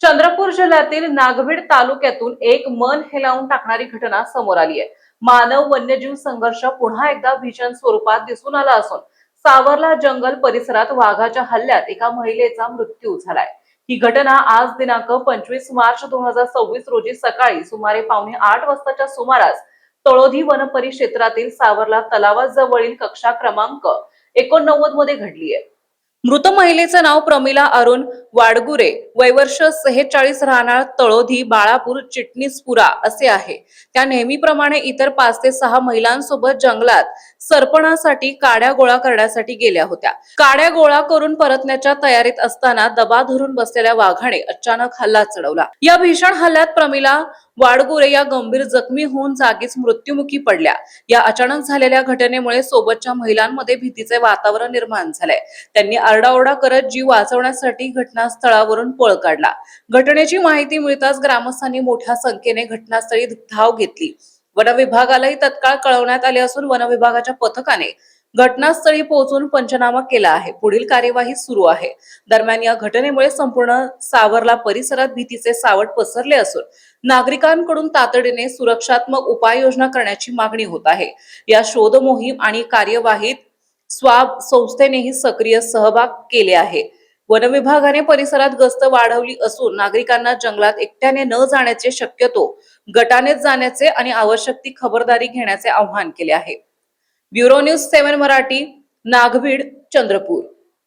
चंद्रपूर जिल्ह्यातील नागभीड तालुक्यातून एक मन हेलावून टाकणारी घटना समोर आली आहे। मानव वन्यजीव संघर्ष पुन्हा एकदा भीषण स्वरूपात दिसून आला असून सावरला जंगल परिसरात वाघाच्या हल्ल्यात एका महिलेचा मृत्यू झालाय। ही घटना आज दिनांक 25 मार्च 2026 रोजी सकाळी सुमारे 7:45 वाजताच्या सुमारास तळोधी वन परिक्षेत्रातील सावरला तलावाजवळील कक्षा क्रमांक 89 मध्ये घडली आहे। मृत महिलेचं नाव प्रमिला अरुण वाडगुरे, वयवर्ष 46, राहणार तळोधी, बाळापूर, चिटणीसपुरा असे आहे। त्या नेहमीप्रमाणे इतर 5 ते 6 महिलांसोबत जंगलात सरपणासाठी काड्या गोळा करण्यासाठी गेल्या होत्या। काड्या गोळा करून परतण्याच्या तयारीत असताना दबा धरून बसलेल्या वाघाने अचानक हल्ला चढवला। या भीषण हल्ल्यात प्रमिला वाडगुरे या गंभीर जखमी होऊन जागीच मृत्युमुखी पडल्या। या अचानक झालेल्या घटनेमुळे सोबतच्या महिलांमध्ये भीतीचे वातावरण निर्माण झाले। त्यांनी आरडाओरडा करत जीव वाचवण्यासाठी घटनास्थळावरून पळ काढला। घटनेची माहिती मिळताच ग्रामस्थांनी मोठ्या संख्येने घटनास्थळी धाव घेतली। वन विभागालाही तत्काळ कळवण्यात आले असून वन विभागाच्या पथकाने घटनास्थळी पोहोचून पंचनामा केला आहे। पुढील कार्यवाही सुरू आहे। दरम्यान या घटनेमुळे संपूर्ण सावरला परिसरात भीतीचे सावट पसरले असून नागरिकांकडून तातडीने सुरक्षात्मक उपाययोजना करण्याची मागणी होत आहे। या शोध मोहीम आणि कार्यवाहीत स्वाब संस्थेनेही सक्रिय सहभाग केले आहे। वन विभागाने परिसरात गस्त वाढवली असून नागरिकांना जंगलात एकट्याने न जाण्याचे, शक्यतो गटानेच जाण्याचे आणि आवश्यक ती खबरदारी घेण्याचे आवाहन केले आहे। Bureau news 7 Marathi, Nagbhid, Chandrapur.